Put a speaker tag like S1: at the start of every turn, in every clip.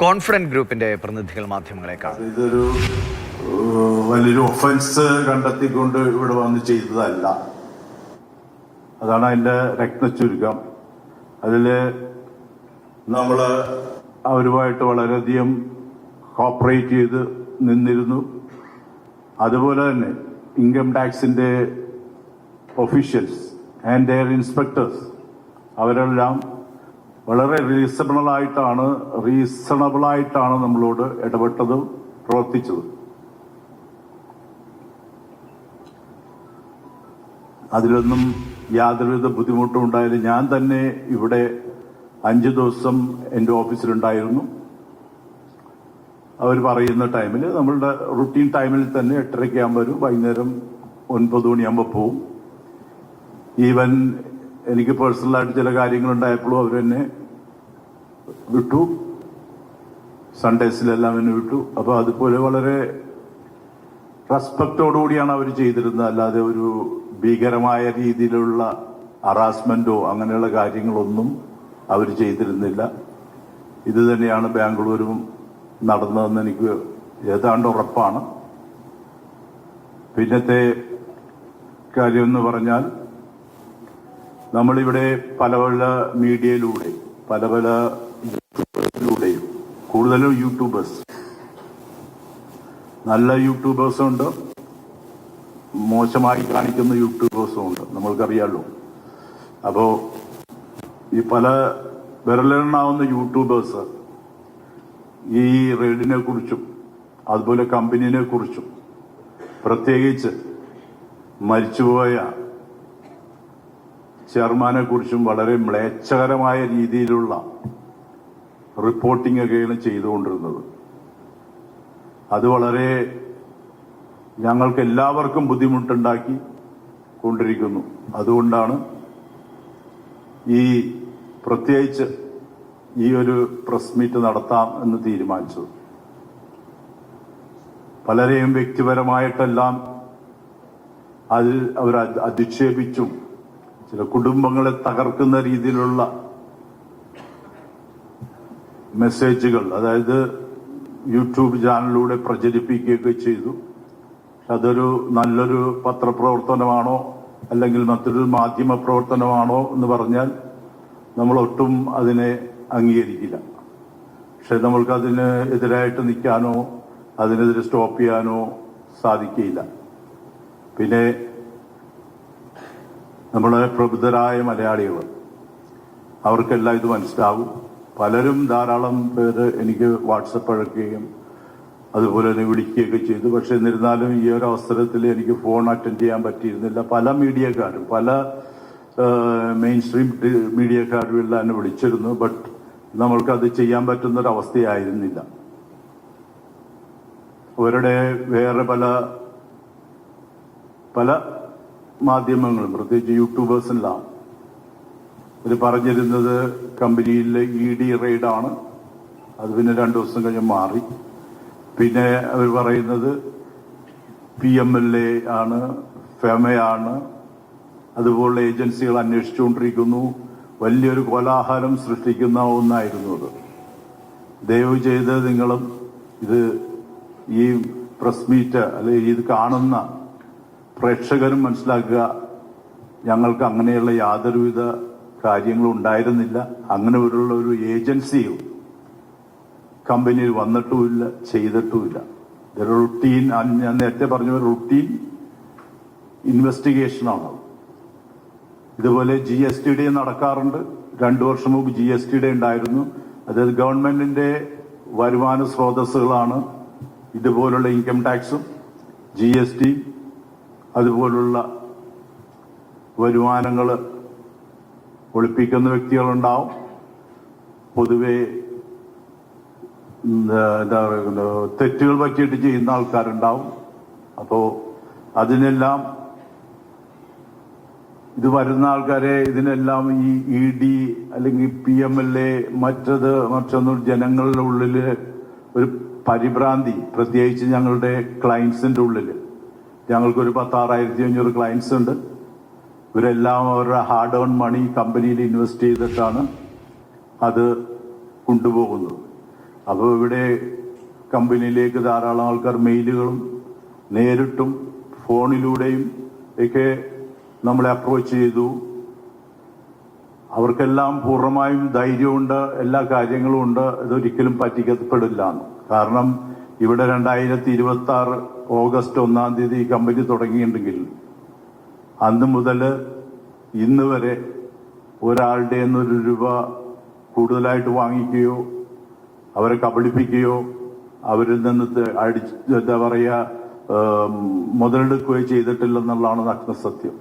S1: Confident ഗ്രൂപ്പിന്റെ പ്രതിനിധികൾ മാധ്യമങ്ങളെ കാണും.
S2: ഇതൊരു വലിയൊരു ഒഫൻസ് കണ്ടെത്തിക്കൊണ്ട് ഇവിടെ വന്ന് ചെയ്തതല്ല. അതാണ് അതിന്റെ രത്നച്ചുരുക്കം. അതില് നമ്മള് അവരുമായിട്ട് വളരെയധികം കോപ്പറേറ്റ് ചെയ്ത് നിന്നിരുന്നു. അതുപോലെ തന്നെ ഇൻകം ടാക്സിന്റെ ഒഫീഷ്യൽസ് ആൻഡ് ദെയർ ഇൻസ്പെക്ടേഴ്സ് അവരെല്ലാം വളരെ റീസണബിളായിട്ടാണ് നമ്മളോട് ഇടപെട്ടതും പ്രവർത്തിച്ചത്. അതിലൊന്നും യാതൊരുവിധ ബുദ്ധിമുട്ടും ഉണ്ടായില്ല. ഞാൻ തന്നെ ഇവിടെ 5 ദിവസം എൻ്റെ ഓഫീസിലുണ്ടായിരുന്നു. അവർ പറയുന്ന ടൈമിൽ, നമ്മളുടെ റുട്ടീൻ ടൈമിൽ തന്നെ 8:30 ആകുമ്പോൾ വരും, വൈകുന്നേരം 9 മണിയാകുമ്പോൾ പോവും. ഈവൻ എനിക്ക് പേഴ്സണലായിട്ട് ചില കാര്യങ്ങളുണ്ടായപ്പോഴും അവരെന്നെ വിട്ടു, സൺഡേസിലെല്ലാം എന്നെ വിട്ടു. അപ്പോൾ അതുപോലെ വളരെ റെസ്പെക്റ്റോടുകൂടിയാണ് അവർ ചെയ്തിരുന്നത്. അല്ലാതെ ഒരു ഭീകരമായ രീതിയിലുള്ള ഹറാസ്മെന്റോ അങ്ങനെയുള്ള കാര്യങ്ങളൊന്നും അവർ ചെയ്തിരുന്നില്ല. ഇത് തന്നെയാണ് ബാംഗ്ലൂരും നടന്നതെന്ന് എനിക്ക് ഏതാണ്ട് ഉറപ്പാണ്. പിന്നത്തെ കാര്യം എന്ന് പറഞ്ഞാൽ, നമ്മളിവിടെ പല പല മീഡിയയിലൂടെ പല യൂട്യൂബേഴ്സിലൂടെയും, കൂടുതലും യൂട്യൂബേഴ്സ്, നല്ല യൂട്യൂബേഴ്സും ഉണ്ട്, മോശമായി കാണിക്കുന്ന യൂട്യൂബേഴ്സും ഉണ്ട്, നമ്മൾക്കറിയാമല്ലോ. അപ്പോ ഈ പല വിരലെണ്ണാവുന്ന യൂട്യൂബേഴ്സ് ഈ റെയ്ഡിനെ കുറിച്ചും അതുപോലെ കമ്പനിയെ കുറിച്ചും, പ്രത്യേകിച്ച് മരിച്ചുപോയ ചെയർമാനെ കുറിച്ചും വളരെ മ്ലേച്ഛകരമായ രീതിയിലുള്ള റിപ്പോർട്ടിംഗ് ഒക്കെയാണ് ചെയ്തുകൊണ്ടിരുന്നത്. അത് വളരെ ഞങ്ങൾക്ക് എല്ലാവർക്കും ബുദ്ധിമുട്ടുണ്ടാക്കി കൊണ്ടിരിക്കുന്നു. അതുകൊണ്ടാണ് ഈ പ്രത്യേകിച്ച് ഈ ഒരു പ്രസ് മീറ്റ് നടത്താം എന്ന് തീരുമാനിച്ചത്. പലരെയും വ്യക്തിപരമായിട്ടെല്ലാം അതിൽ അവർ അധിക്ഷേപിച്ചും ചില കുടുംബങ്ങളെ തകർക്കുന്ന രീതിയിലുള്ള മെസ്സേജുകൾ, അതായത് യൂട്യൂബ് ചാനലിലൂടെ പ്രചരിപ്പിക്കുകയൊക്കെ ചെയ്തു. അതൊരു നല്ലൊരു പത്രപ്രവർത്തനമാണോ അല്ലെങ്കിൽ മറ്റൊരു മാധ്യമ പ്രവർത്തനമാണോ എന്ന് പറഞ്ഞാൽ നമ്മളൊട്ടും അതിനെ അംഗീകരിക്കില്ല. പക്ഷെ നമ്മൾക്ക് അതിന് എതിരായിട്ട് നിൽക്കാനോ അതിനെതിരെ സ്റ്റോപ്പ് ചെയ്യാനോ സാധിക്കില്ല. പിന്നെ നമ്മളെ പ്രബുദ്ധരായ മലയാളികൾ, അവർക്കെല്ലാം ഇത് മനസ്സിലാവും. പലരും ധാരാളം പേര് എനിക്ക് വാട്സപ്പ് അയക്കുകയും അതുപോലെ തന്നെ വിളിക്കുകയൊക്കെ ചെയ്തു. പക്ഷെ എന്നിരുന്നാലും ഈ ഒരു അവസരത്തിൽ എനിക്ക് ഫോൺ അറ്റൻഡ് ചെയ്യാൻ പറ്റിയിരുന്നില്ല. പല മീഡിയക്കാരും, പല മെയിൻ സ്ട്രീം മീഡിയക്കാരും എല്ലാം എന്നെ വിളിച്ചിരുന്നു. ബട്ട് നമ്മൾക്കത് ചെയ്യാൻ പറ്റുന്നൊരവസ്ഥയായിരുന്നില്ല. അവരുടെ വേറെ പല മാധ്യമങ്ങളും, പ്രത്യേകിച്ച് യൂട്യൂബേഴ്സെല്ലാം ഇത് പറഞ്ഞിരുന്നത് കമ്പനിയിലെ ED റെയ്ഡാണ്. അത് പിന്നെ 2 ദിവസം കഴിഞ്ഞ് മാറി. പിന്നെ അവർ പറയുന്നത് PMLA ആണ്, ഫെമയാണ്, അതുപോലുള്ള ഏജൻസികൾ അന്വേഷിച്ചുകൊണ്ടിരിക്കുന്നു. വലിയൊരു കോലാഹലം സൃഷ്ടിക്കുന്ന ഒന്നായിരുന്നു അത്. ദയവ് ചെയ്ത് നിങ്ങളും ഇത് ഈ പ്രസ് മീറ്റ് അല്ലെങ്കിൽ ഇത് കാണുന്ന പ്രേക്ഷകരും മനസ്സിലാക്കുക, ഞങ്ങൾക്ക് അങ്ങനെയുള്ള യാതൊരുവിധ കാര്യങ്ങളും ഉണ്ടായിരുന്നില്ല. അങ്ങനെ ഒരു ഏജൻസിയും കമ്പനിയിൽ വന്നിട്ടുമില്ല, ചെയ്തിട്ടുമില്ല. റുട്ടീൻ, ഞാൻ നേരത്തെ പറഞ്ഞ റുട്ടീൻ ഇൻവെസ്റ്റിഗേഷനാണ്. ഇതുപോലെ GST നടക്കാറുണ്ട്. 2 വർഷം മുമ്പ് GST ഉണ്ടായിരുന്നു. അതായത് ഗവൺമെന്റിന്റെ വരുമാന സ്രോതസ്സുകളാണ് ഇതുപോലുള്ള ഇൻകം ടാക്സും GST അതുപോലുള്ള വരുമാനങ്ങൾ ഒളിപ്പിക്കുന്ന വ്യക്തികളുണ്ടാവും. പൊതുവെ എന്താ പറയുക, തെറ്റുകൾ പറ്റിയിട്ട് ചെയ്യുന്ന ആൾക്കാരുണ്ടാവും. അപ്പോ അതിനെല്ലാം ഇത് വരുന്ന ആൾക്കാരെ ഇതിനെല്ലാം ഈ ED അല്ലെങ്കിൽ PMLA മറ്റൊന്നും ജനങ്ങളുടെ ഉള്ളില് ഒരു പരിഭ്രാന്തി, പ്രത്യേകിച്ച് ഞങ്ങളുടെ ക്ലയൻസിന്റെ ഉള്ളില്. ഞങ്ങൾക്കൊരു 16,500 ക്ലയൻസ് ഉണ്ട്. ഇവരെല്ലാം അവരുടെ ഹാർഡ് ഏൺ മണി കമ്പനിയിൽ ഇൻവെസ്റ്റ് ചെയ്തിട്ടാണ് അത് കൊണ്ടുപോകുന്നത്. അപ്പോൾ ഇവിടെ കമ്പനിയിലേക്ക് ധാരാളം ആൾക്കാർ മെയിലുകളും നേരിട്ടും ഫോണിലൂടെയും ഒക്കെ നമ്മളെ അപ്രോച്ച് ചെയ്തു. അവർക്കെല്ലാം പൂർണ്ണമായും ധൈര്യമുണ്ട്, എല്ലാ കാര്യങ്ങളും ഉണ്ട്, ഇതൊരിക്കലും പറ്റിക്കപ്പെടില്ല. കാരണം ഇവിടെ 2026 ഓഗസ്റ്റ് 1-ാം തീയതി കമ്പനി തുടങ്ങിയിട്ടുണ്ടെങ്കിൽ അന്ന് മുതൽ ഇന്ന് വരെ ഒരാളുടെ ₹1 കൂടുതലായിട്ട് വാങ്ങിക്കുകയോ അവരെ കബളിപ്പിക്കുകയോ അവരിൽ നിന്ന് എന്താ പറയുക മുതലെടുക്കുകയോ ചെയ്തിട്ടില്ലെന്നുള്ളതാണ് നഗ്ന സത്യം.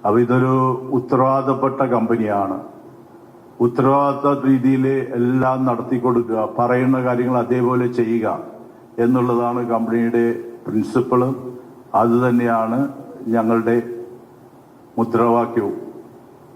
S2: അപ്പൊ ഇതൊരു ഉത്തരവാദപ്പെട്ട കമ്പനിയാണ്. ഉത്തരവാദിത്ത രീതിയിൽ എല്ലാം നടത്തിക്കൊടുക്കുക, പറയുന്ന കാര്യങ്ങൾ അതേപോലെ ചെയ്യുക എന്നുള്ളതാണ് കമ്പനിയുടെ പ്രിൻസിപ്പിളും. അതുതന്നെയാണ് ഞങ്ങളുടെ മുദ്രാവാക്യവും.